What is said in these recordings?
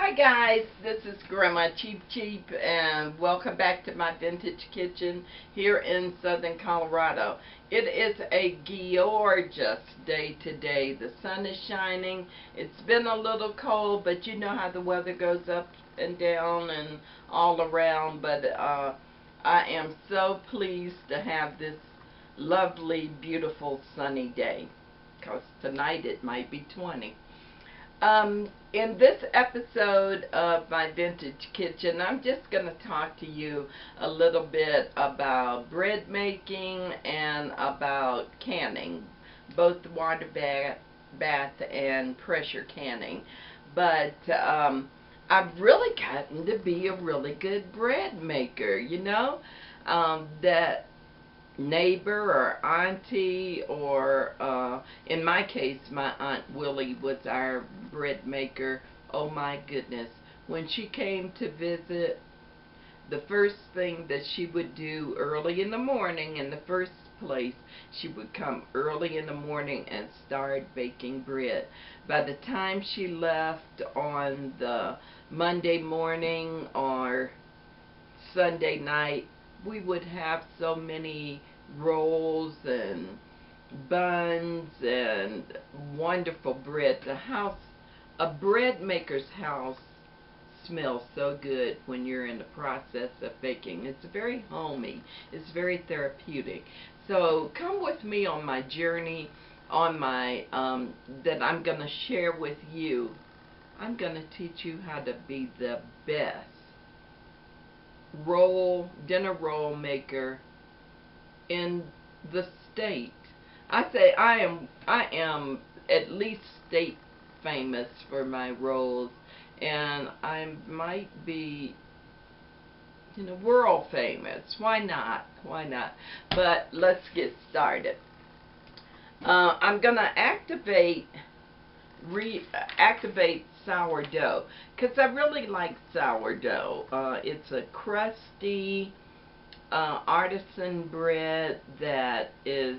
Hi guys, this is Grandma Cheap and welcome back to my vintage kitchen here in southern Colorado. It is a gorgeous day today. The sun is shining. It's been a little cold, but you know how the weather goes up and down and all around, but I am so pleased to have this lovely, beautiful sunny day, because tonight it might be 20. In this episode of my vintage kitchen, I'm just going to talk to you a little bit about bread making and about canning, both water bath and pressure canning. But I've really gotten to be a really good bread maker, you know, that neighbor or auntie or in my case my Aunt Willie was our bread maker. Oh my goodness, when she came to visit, the first thing that she would do early in the morning, in the first place, she would come early in the morning and start baking bread. By the time she left on the Monday morning or Sunday night, we would have so many rolls and buns and wonderful bread. The house, a bread maker's house, smells so good when you're in the process of baking. It's very homey. It's very therapeutic. So come with me on my journey, on my that I'm going to share with you. I'm going to teach you how to be the best dinner roll maker in the state. I say I am at least state famous for my rolls, and I might be, you know, world famous. Why not? Why not? But let's get started. I'm gonna activate sourdough, because I really like sourdough. It's a crusty artisan bread that is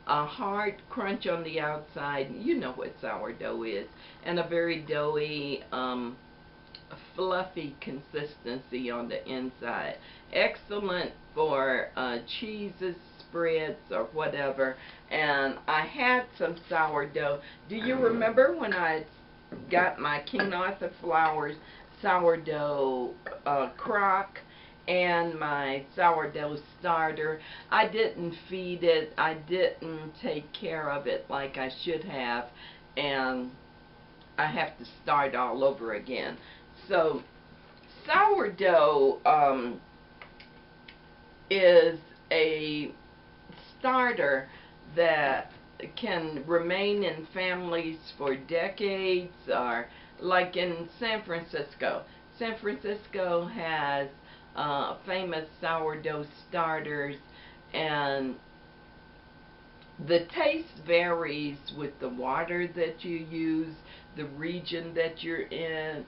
a hard crunch on the outside. You know what sourdough is. And a very doughy, fluffy consistency on the inside. Excellent for cheeses, spreads, or whatever. And I had some sourdough. Do you remember when I got my King Arthur Flowers sourdough crock and my sourdough starter? I didn't feed it. I didn't take care of it like I should have, and I have to start all over again. So sourdough is a starter that can remain in families for decades, or like in San Francisco. San Francisco has famous sourdough starters, and the taste varies with the water that you use, the region that you're in,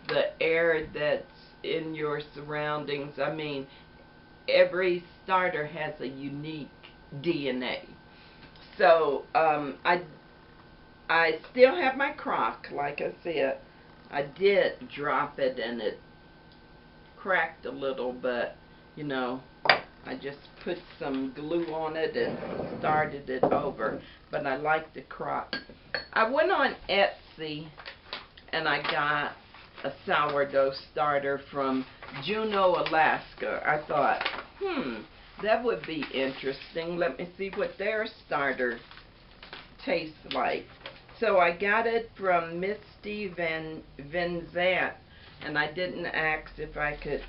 the air that's in your surroundings. I mean, every starter has a unique DNA. So I still have my crock. Like I said, I did drop it and it cracked a little, but you know, I just put some glue on it and started it over. But I like the crock. I went on Etsy and I got a sourdough starter from Juneau, Alaska. I thought, that would be interesting. Let me see what their starter tastes like. So I got it from Misty Van Zant, and I didn't ask if I could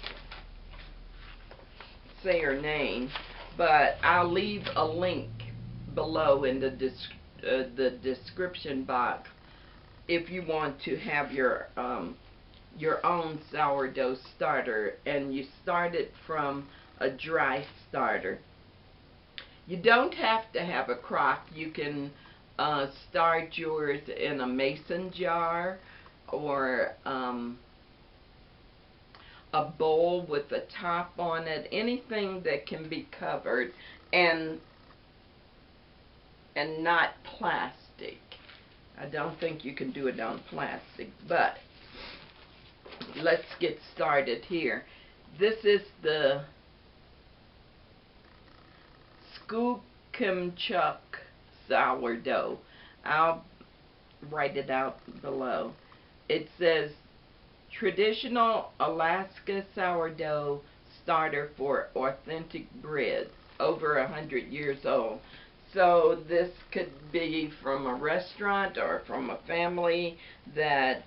say her name, but I'll leave a link below in the description box if you want to have your own sourdough starter, and you start it from a dry starter. You don't have to have a crock. You can start yours in a mason jar or a bowl with a top on it, anything that can be covered and not plastic. I don't think you can do it on plastic, but let's get started here. This is the Cookbook sourdough. I'll write it out below. It says traditional Alaska sourdough starter for authentic breads, over 100 years old. So this could be from a restaurant or from a family that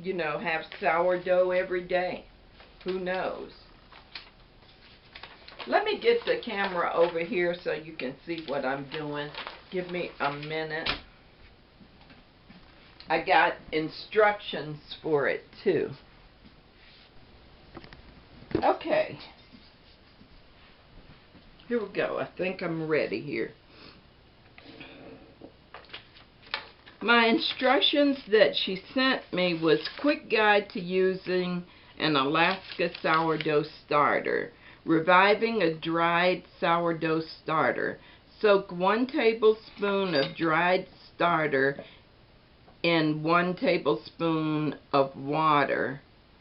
you know, have sourdough every day. Who knows? Let me get the camera over here so you can see what I'm doing. Give me a minute. I got instructions for it too. Okay. Here we go. I think I'm ready here. My instructions that she sent me was quick guide to using an Alaska sourdough starter. Reviving a dried sourdough starter. Soak 1 tablespoon of dried starter in 1 tablespoon of water,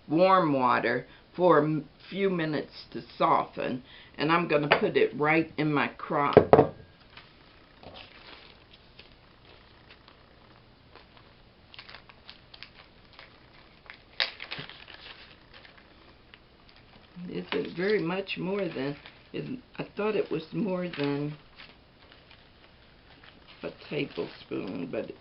warm water, for a few minutes to soften. And I'm going to put it right in my crock. Isn't very much more than, I thought it was more than a tablespoon, but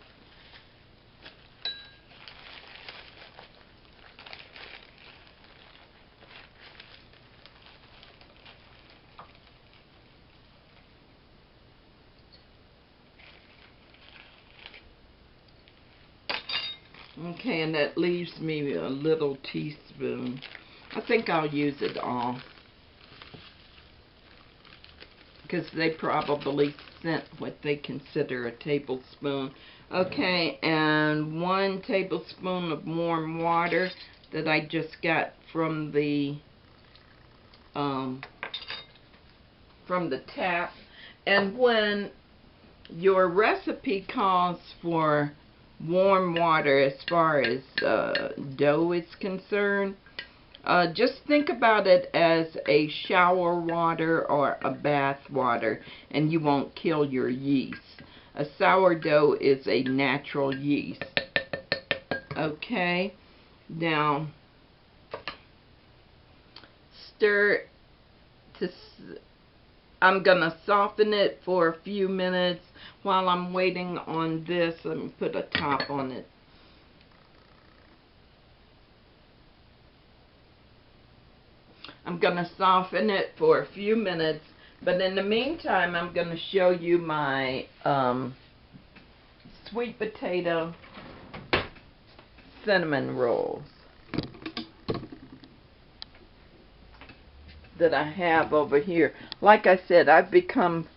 okay, and that leaves me a little teaspoon. I think I'll use it all, because they probably sent what they consider a tablespoon. Okay, and 1 tablespoon of warm water that I just got from the tap. And when your recipe calls for warm water as far as dough is concerned, just think about it as a shower water or a bath water, and you won't kill your yeast. A sourdough is a natural yeast. Okay, now stir to. I'm gonna soften it for a few minutes while I'm waiting on this. Let me put a top on it. I'm going to soften it for a few minutes, but in the meantime, I'm going to show you my sweet potato cinnamon rolls that I have over here. Like I said, I've become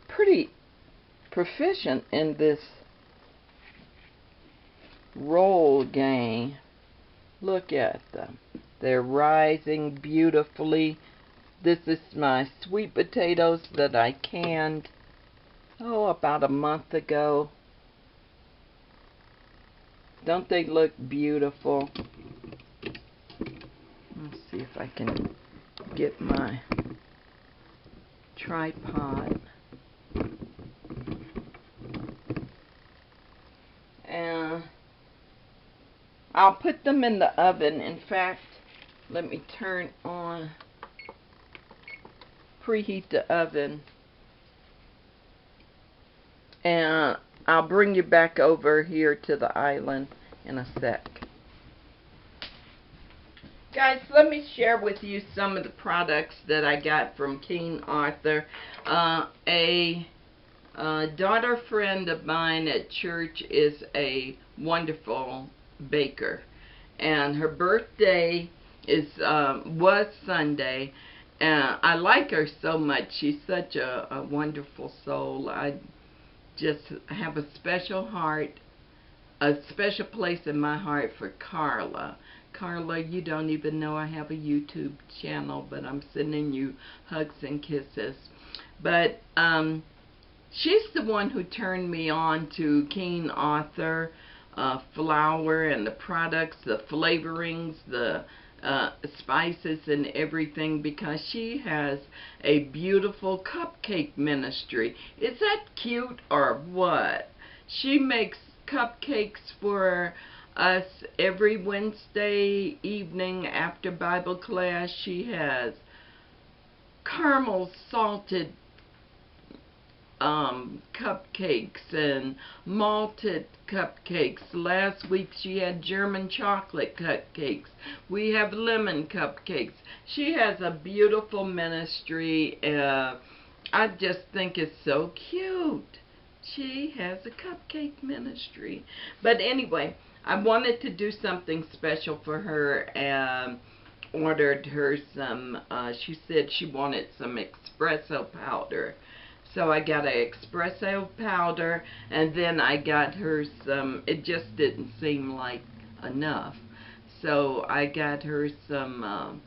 pretty proficient in this roll game. Look at them. They're rising beautifully. This is my sweet potatoes that I canned, about a month ago. Don't they look beautiful? Let's see if I can get my tripod. And I'll put them in the oven. In fact, let me preheat the oven, and I'll bring you back over here to the island in a sec. Guys, let me share with you some of the products that I got from King Arthur. A daughter friend of mine at church is a wonderful baker, and her birthday was Sunday, and I like her so much. She's such a wonderful soul. I just have a special heart, a special place in my heart for Carla. Carla, you don't even know I have a YouTube channel, but I'm sending you hugs and kisses. But she's the one who turned me on to King Arthur. flour and the products, the flavorings, the spices and everything, because she has a beautiful cupcake ministry. Is that cute or what? She makes cupcakes for us every Wednesday evening after Bible class. She has caramel salted cupcakes and malted cupcakes. Last week she had German chocolate cupcakes. We have lemon cupcakes. She has a beautiful ministry. I just think it's so cute. She has a cupcake ministry. But anyway, I wanted to do something special for her and ordered her some, she said she wanted some espresso powder. So I got an espresso powder, and then I got her some, it just didn't seem like enough. So I got her some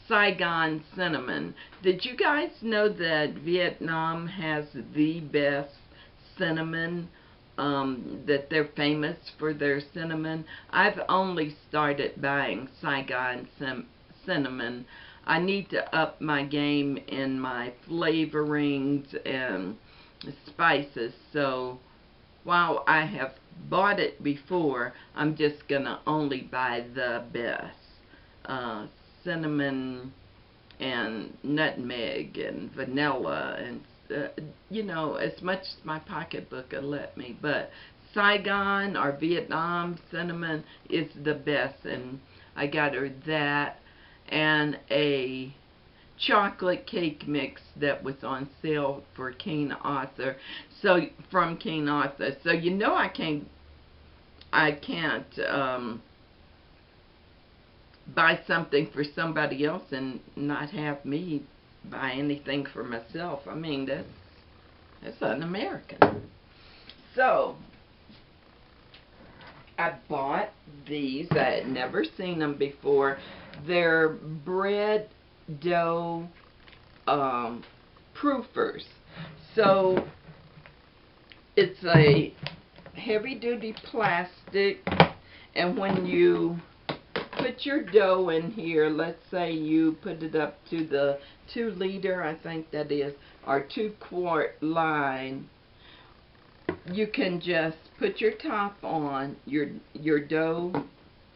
Saigon cinnamon. Did you guys know that Vietnam has the best cinnamon? That they're famous for their cinnamon. I've only started buying Saigon cinnamon. I need to up my game in my flavorings and spices. So while I have bought it before, I'm just gonna only buy the best. Cinnamon and nutmeg and vanilla and you know, as much as my pocketbook will let me. But Saigon or Vietnam cinnamon is the best, and I got her that and a chocolate cake mix that was on sale for King Arthur. So from King Arthur. So you know I can't buy something for somebody else and not have me buy anything for myself. I mean, that's un-American. So I bought these. I had never seen them before. They're bread dough proofers. So it's a heavy-duty plastic, and when you put your dough in here, let's say you put it up to the 2-liter, I think that is, or 2-quart line, you can just put your top on, your dough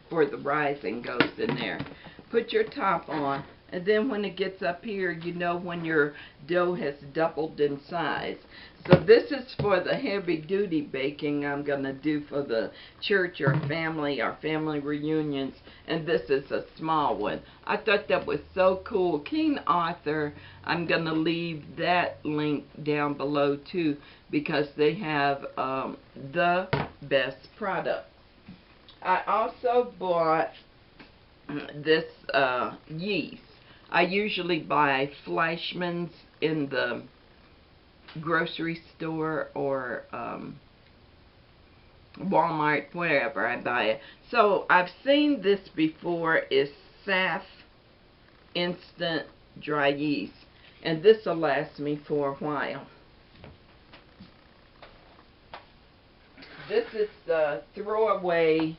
for the rising goes in there. Put your top on, and then when it gets up here, you know when your dough has doubled in size. So this is for the heavy-duty baking I'm going to do for the church or family reunions, and this is a small one. I thought that was so cool. King Arthur, I'm going to leave that link down below too, because they have the best product. I also bought this yeast. I usually buy Fleischmann's in the grocery store or Walmart, wherever I buy it. So I've seen this before. Is SAF instant dry yeast, and this will last me for a while. This is the throwaway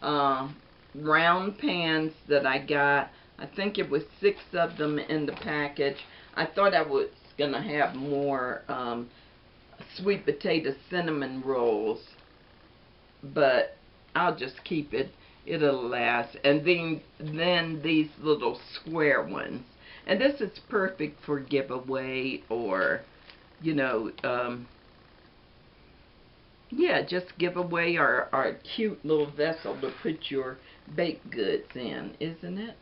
round pans that I got. I think it was 6 of them in the package. I thought I was gonna have more sweet potato cinnamon rolls, but I'll just keep it. It'll last. And then these little square ones, and this is perfect for giveaway, or you know, yeah, just give away our cute little vessel to put your baked goods in, isn't it?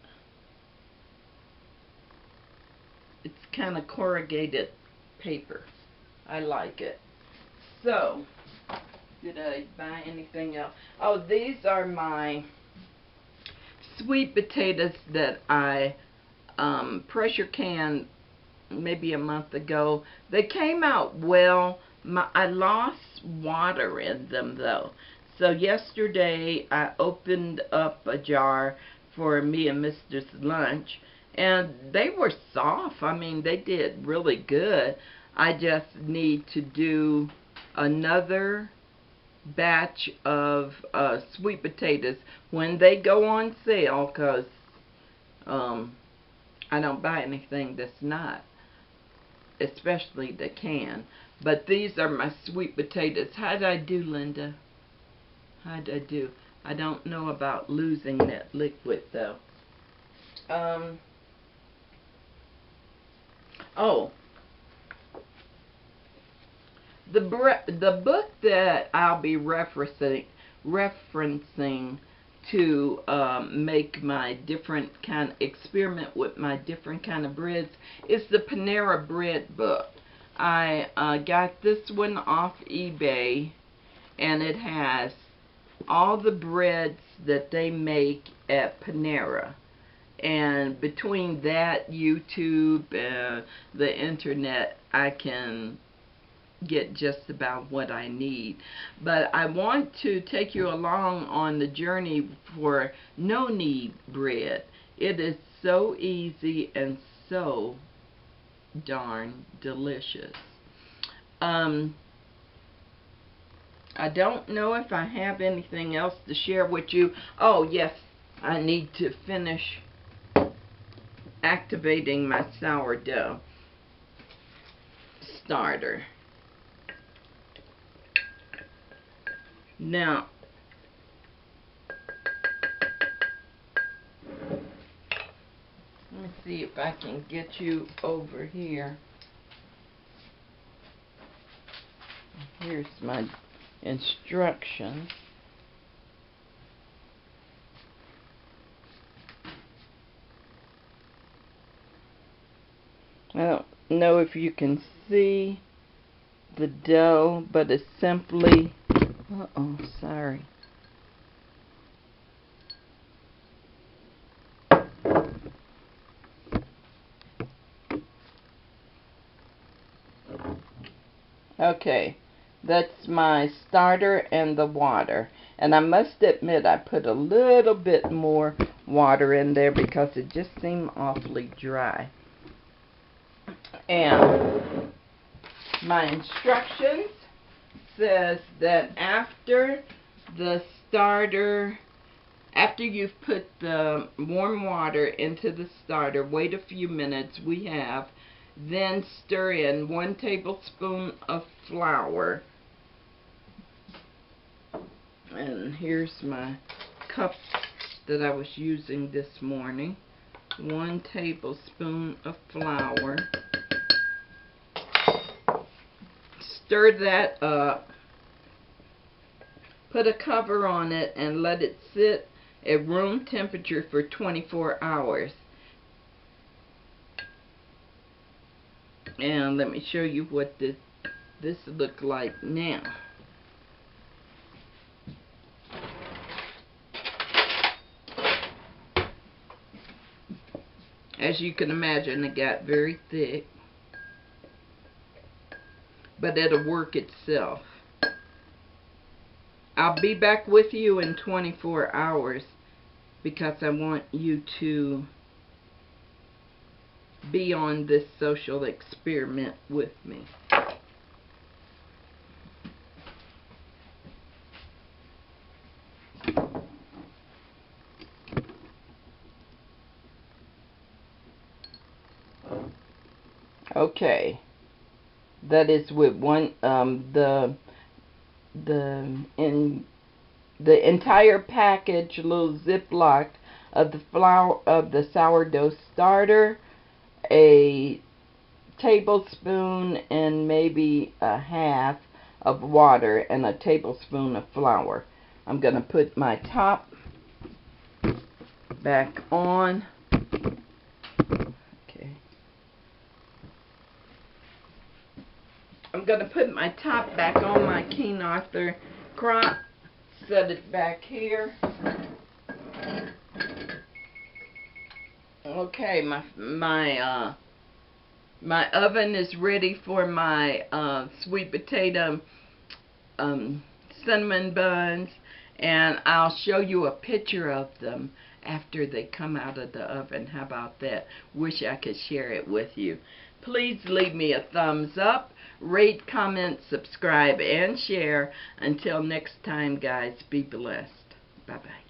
It's kind of corrugated paper. I like it. So, did I buy anything else? Oh, these are my sweet potatoes that I pressure canned maybe a month ago. They came out well. I lost water in them though. So yesterday I opened up a jar for me and Mr.'s lunch, and they were soft. I mean, they did really good. I just need to do another batch of sweet potatoes when they go on sale, because I don't buy anything that's not, especially the can. But these are my sweet potatoes. How'd I do, Linda? How'd I do? I don't know about losing that liquid, though. Oh, the book that I'll be referencing to make my experiment with my different kind of breads is the Panera bread book. I got this one off eBay, and it has all the breads that they make at Panera. And between that, YouTube, the internet, I can get just about what I need. But I want to take you along on the journey for no-knead bread. It is so easy and so darn delicious. I don't know if I have anything else to share with you. Oh yes, I need to finish activating my sourdough starter. Now, let me see if I can get you over here. Here's my instructions. I don't know if you can see the dough, but it's simply, sorry. Okay, that's my starter and the water. And I must admit, I put a little bit more water in there because it just seemed awfully dry. And my instructions says that after the starter, after you've put the warm water into the starter, wait a few minutes, then stir in 1 tablespoon of flour. And here's my cup that I was using this morning. 1 tablespoon of flour. Stir that up. Put a cover on it and let it sit at room temperature for 24 hours. And let me show you what this looks like now. As you can imagine, it got very thick, but it'll work itself. I'll be back with you in 24 hours because I want you to be on this social experiment with me. Okay, that is with the entire package, little Ziploc of the sourdough starter, a tablespoon and maybe a half of water, and a tablespoon of flour. I'm going to put my top back on. Okay. I'm going to put my top back on my King Arthur crock. Set it back here. Okay, my oven is ready for my sweet potato cinnamon buns, and I'll show you a picture of them after they come out of the oven. How about that? Wish I could share it with you. Please leave me a thumbs up, rate, comment, subscribe, and share. Until next time, guys, be blessed. Bye-bye.